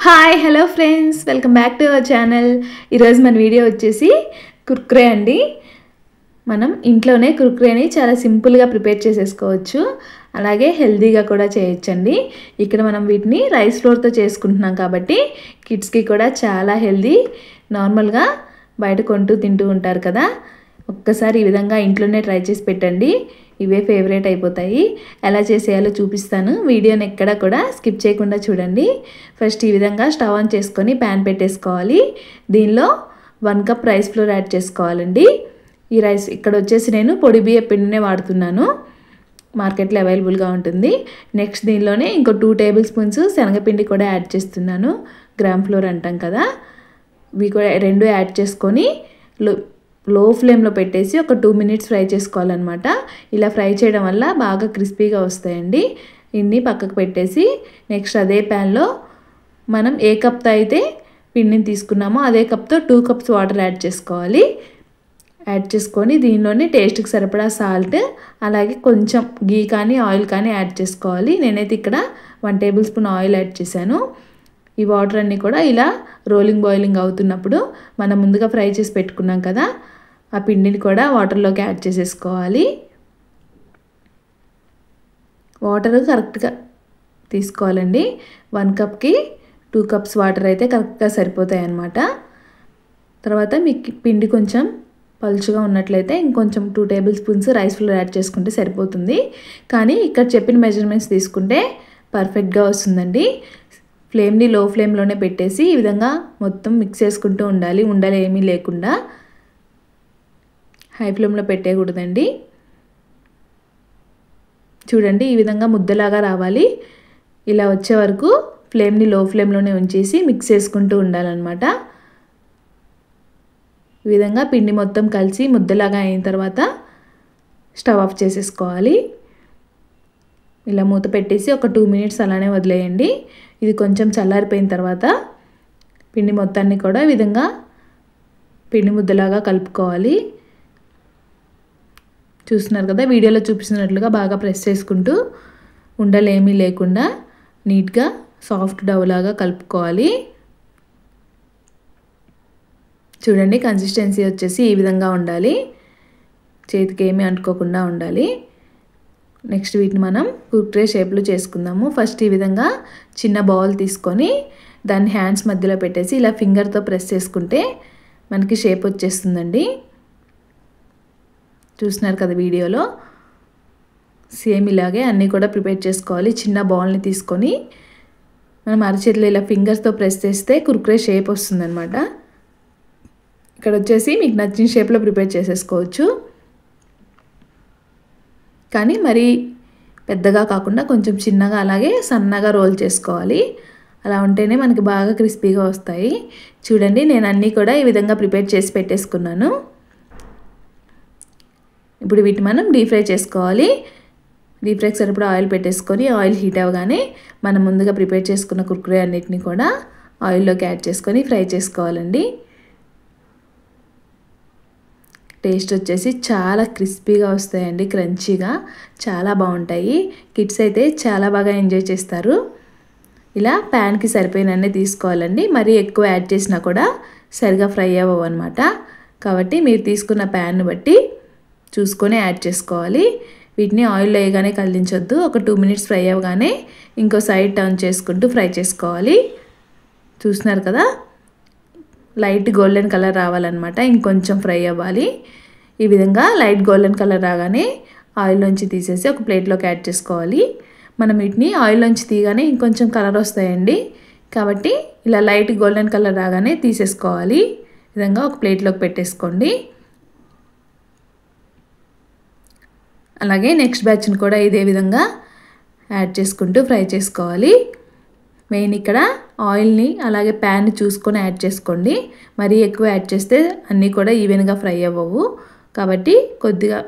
Hi hello friends, welcome back to our channel. ఈరోజు మన video వచ్చేసి కుర్కురే అండి. మనం ఇంట్లోనే కుర్కురేని చాలా సింపుల్గా ప్రిపేర్ చేసేసుకోవచ్చు, అలాగే హెల్తీగా కూడా చేయొచ్చండి. ఇక్కడ మనం వీటిని రైస్ ఫ్లోర్తో చేసుకుంటున్నాం కాబట్టి కిడ్స్కి కూడా చాలా హెల్తీ. నార్మల్గా బయట కొంటూ తింటూ ఉంటారు కదా, ఒక్కసారి ఈ విధంగా ఇంట్లోనే ట్రై చేసి పెట్టండి. ఇవే ఫేవరెట్ అయిపోతాయి. ఎలా చేసేయాలో చూపిస్తాను, వీడియోని ఎక్కడ కూడా స్కిప్ చేయకుండా చూడండి. ఫస్ట్ ఈ విధంగా స్టవ్ ఆన్ చేసుకొని ప్యాన్ పెట్టేసుకోవాలి. దీనిలో 1 కప్ రైస్ ఫ్లోర్ యాడ్ చేసుకోవాలండి. ఈ రైస్ ఇక్కడ వచ్చేసి నేను పొడి బియ్య పిండినే వాడుతున్నాను, మార్కెట్లో అవైలబుల్గా ఉంటుంది. నెక్స్ట్ దీనిలోనే ఇంకో 2 టేబుల్ స్పూన్స్ శనగపిండి కూడా యాడ్ చేస్తున్నాను. గ్రామ్ ఫ్లోర్ అంటాం కదా, ఇవి కూడా 2 యాడ్ చేసుకొని లో ఫ్లేమ్లో పెట్టేసి ఒక 2 మినిట్స్ ఫ్రై చేసుకోవాలన్నమాట. ఇలా ఫ్రై చేయడం వల్ల బాగా క్రిస్పీగా వస్తాయండి. ఇన్ని పక్కకు పెట్టేసి నెక్స్ట్ అదే ప్యాన్లో మనం ఏ కప్తో అయితే పిండిని తీసుకున్నామో అదే కప్తో 2 కప్స్ వాటర్ యాడ్ చేసుకోవాలి. యాడ్ చేసుకొని దీనిలోనే టేస్ట్కి సరిపడా సాల్ట్, అలాగే కొంచెం గీ కానీ ఆయిల్ కానీ యాడ్ చేసుకోవాలి. నేనైతే ఇక్కడ 1 టేబుల్ స్పూన్ ఆయిల్ యాడ్ చేశాను. ఈ వాటర్ అన్నీ కూడా ఇలా బాయిలింగ్ అవుతున్నప్పుడు మనం ముందుగా ఫ్రై చేసి పెట్టుకున్నాం కదా, ఆ పిండిని కూడా వాటర్లోకి యాడ్ చేసేసుకోవాలి. వాటర్ కరెక్ట్గా తీసుకోవాలండి. 1 కప్కి 2 కప్స్ వాటర్ అయితే కరెక్ట్గా సరిపోతాయి అన్నమాట. తర్వాత మీకు పిండి కొంచెం పలుచుగా ఉన్నట్లయితే ఇంకొంచెం 2 table spoons rice flour add చేసుకుంటే సరిపోతుంది. కానీ ఇక్కడ చెప్పిన మెజర్మెంట్స్ తీసుకుంటే పర్ఫెక్ట్గా వస్తుందండి. ఫ్లేమ్ని లో ఫ్లేమ్లోనే పెట్టేసి ఈ విధంగా మొత్తం మిక్స్ చేసుకుంటూ ఉండాలి, ఉండలు ఏమీ లేకుండా. హై ఫ్లేమ్లో పెట్టేయకూడదండి. చూడండి, ఈ విధంగా ముద్దలాగా రావాలి. ఇలా వచ్చే వరకు ఫ్లేమ్ని లో ఫ్లేమ్లోనే ఉంచేసి మిక్స్ చేసుకుంటూ ఉండాలన్నమాట. ఈ విధంగా పిండి మొత్తం కలిసి ముద్దలాగా అయిన తర్వాత స్టవ్ ఆఫ్ చేసేసుకోవాలి. ఇలా మూత పెట్టేసి ఒక 2 మినిట్స్ అలానే వదిలేయండి. ఇది కొంచెం చల్లారిపోయిన తర్వాత పిండి మొత్తాన్ని కూడా ఈ విధంగా పిండి ముద్దలాగా కలుపుకోవాలి. చూస్తున్నారు కదా, వీడియోలో చూపిస్తున్నట్లుగా బాగా ప్రెస్ చేసుకుంటూ ఉండలు ఏమీ లేకుండా నీట్గా సాఫ్ట్ డవ్ లాగా కలుపుకోవాలి. చూడండి, కన్సిస్టెన్సీ వచ్చేసి ఈ విధంగా ఉండాలి, చేతికి ఏమీ అంటుకోకుండా ఉండాలి. నెక్స్ట్ వీటిని మనం కుర్కురే షేప్లో చేసుకుందాము. ఫస్ట్ ఈ విధంగా చిన్న బౌల్ తీసుకొని దాన్ని హ్యాండ్స్ మధ్యలో పెట్టేసి ఇలా ఫింగర్తో ప్రెస్ చేసుకుంటే మనకి షేప్ వచ్చేస్తుందండి. చూస్తున్నారు కదా వీడియోలో, సేమ్ ఇలాగే అన్నీ కూడా ప్రిపేర్ చేసుకోవాలి. చిన్న బౌల్ని తీసుకొని మనం అరచేతిలో ఇలా ఫింగర్స్తో ప్రెస్ చేస్తే కుర్కురే షేప్ వస్తుందన్నమాట. ఇక్కడ వచ్చేసి మీకు నచ్చిన షేప్లో ప్రిపేర్ చేసేసుకోవచ్చు, కానీ మరీ పెద్దగా కాకుండా కొంచెం చిన్నగా అలాగే సన్నగా రోల్ చేసుకోవాలి. అలా ఉంటేనే మనకి బాగా క్రిస్పీగా వస్తాయి. చూడండి, నేను అన్నీ కూడా ఈ విధంగా ప్రిపేర్ చేసి పెట్టేసుకున్నాను. ఇప్పుడు వీటిని మనం డీప్ ఫ్రై చేసుకోవాలి. డీప్ ఫ్రైకి సరిపడా ఆయిల్ పెట్టేసుకొని ఆయిల్ హీట్ అవ్వగానే మనం ముందుగా ప్రిపేర్ చేసుకున్న కుర్కురే అన్నిటిని కూడా ఆయిల్లోకి యాడ్ చేసుకొని ఫ్రై చేసుకోవాలండి. టేస్ట్ వచ్చేసి చాలా క్రిస్పీగా వస్తాయండి, క్రంచీగా చాలా బాగుంటాయి. కిడ్స్ అయితే చాలా బాగా ఎంజాయ్ చేస్తారు. ఇలా ప్యాన్కి సరిపోయినన్నే తీసుకోవాలండి, మరీ ఎక్కువ యాడ్ చేసినా కూడా సరిగా ఫ్రై అవ్వవు అనమాట. కాబట్టి మీరు తీసుకున్న ప్యాన్ను బట్టి చూసుకొని యాడ్ చేసుకోవాలి. వీటిని ఆయిల్లో వేయగానే కదిలించొద్దు. ఒక 2 మినిట్స్ ఫ్రై అవ్వగానే ఇంకో సైడ్ టర్న్ చేసుకుంటూ ఫ్రై చేసుకోవాలి. చూస్తున్నారు కదా, లైట్ గోల్డెన్ కలర్ రావాలన్నమాట, ఇంకొంచెం ఫ్రై అవ్వాలి. ఈ విధంగా లైట్ గోల్డెన్ కలర్ రాగానే ఆయిల్లోంచి తీసేసి ఒక ప్లేట్లోకి యాడ్ చేసుకోవాలి. మనం వీటిని ఆయిల్లోంచి తీయగానే ఇంకొంచెం కలర్ వస్తాయండి, కాబట్టి ఇలా లైట్ గోల్డెన్ కలర్ రాగానే తీసేసుకోవాలి. ఈ విధంగా ఒక ప్లేట్లోకి పెట్టేసుకోండి. అలాగే నెక్స్ట్ బ్యాచ్ని కూడా ఇదే విధంగా యాడ్ చేసుకుంటూ ఫ్రై చేసుకోవాలి. మెయిన్ ఇక్కడ ఆయిల్ని అలాగే ప్యాన్ని చూసుకొని యాడ్ చేసుకోండి. మరీ ఎక్కువ యాడ్ చేస్తే అన్నీ కూడా ఈవెన్గా ఫ్రై అవ్వవు, కాబట్టి కొద్దిగా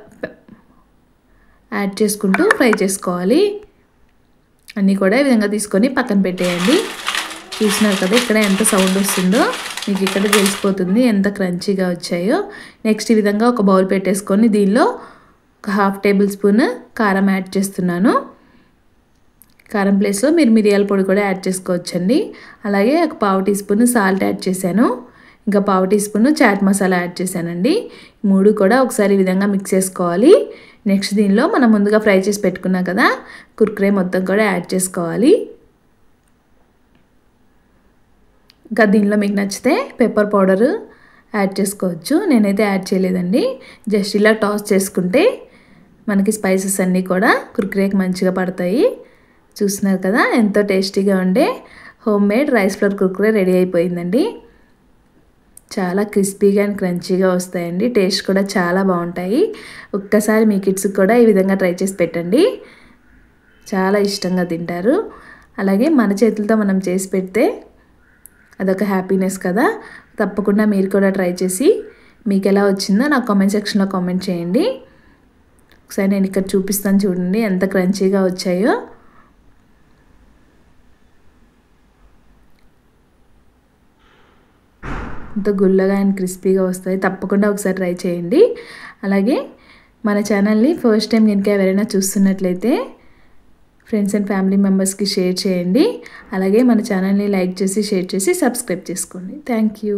యాడ్ చేసుకుంటూ ఫ్రై చేసుకోవాలి. అన్నీ కూడా ఈ విధంగా తీసుకొని పక్కన పెట్టేయండి. చూసినారు కదా ఇక్కడ ఎంత సౌండ్ వస్తుందో మీకు ఇక్కడ తెలిసిపోతుంది ఎంత క్రంచీగా వచ్చాయో. నెక్స్ట్ ఈ విధంగా ఒక బౌల్ పెట్టేసుకొని దీనిలో ఒక 1/2 టేబుల్ స్పూన్ కారం యాడ్ చేస్తున్నాను. కారం ప్లేస్లో మీరు మిరియాల పొడి కూడా యాడ్ చేసుకోవచ్చండి. అలాగే ఒక పావు టీ స్పూన్ సాల్ట్ యాడ్ చేశాను. ఇంకా పావు teaspoon chaat masala add చేశానండి. 3 కూడా ఒకసారి ఈ విధంగా మిక్స్ చేసుకోవాలి. నెక్స్ట్ దీనిలో మనం ముందుగా ఫ్రై చేసి పెట్టుకున్నాం కదా కుర్కురే మొత్తం కూడా యాడ్ చేసుకోవాలి. ఇంకా దీనిలో మీకు నచ్చితే పెప్పర్ పౌడర్ యాడ్ చేసుకోవచ్చు. నేనైతే యాడ్ చేయలేదండి. జస్ట్ ఇలా టాస్ చేసుకుంటే మనకి స్పైసెస్ అన్నీ కూడా కుర్కురేకి మంచిగా పడతాయి. చూస్తున్నారు కదా ఎంతో టేస్టీగా ఉండే home made rice flour Kurkure ready అయిపోయిందండి. చాలా క్రిస్పీగా అండ్ క్రంచీగా వస్తాయండి. టేస్ట్ కూడా చాలా బాగుంటాయి. ఒక్కసారి మీ కిడ్స్కి కూడా ఈ విధంగా ట్రై చేసి పెట్టండి. చాలా ఇష్టంగా తింటారు. అలాగే మన చేతులతో మనం చేసి పెడితే అదొక హ్యాపీనెస్ కదా. తప్పకుండా మీరు కూడా ట్రై చేసి మీకు ఎలా వచ్చిందో నాకు కామెంట్ సెక్షన్లో కామెంట్ చేయండి. ఒకసారి నేను ఇక్కడ చూపిస్తాను చూడండి ఎంత క్రంచీగా వచ్చాయో. ఇంత గుల్లగా అండ్ క్రిస్పీగా వస్తాయి. తప్పకుండా ఒకసారి ట్రై చేయండి. అలాగే మన ఛానల్ని ఫస్ట్ టైం కనుక ఎవరైనా చూస్తున్నట్లయితే ఫ్రెండ్స్ అండ్ ఫ్యామిలీ మెంబర్స్కి షేర్ చేయండి. అలాగే మన ఛానల్ని లైక్ చేసి షేర్ చేసి సబ్స్క్రైబ్ చేసుకోండి. Thank you.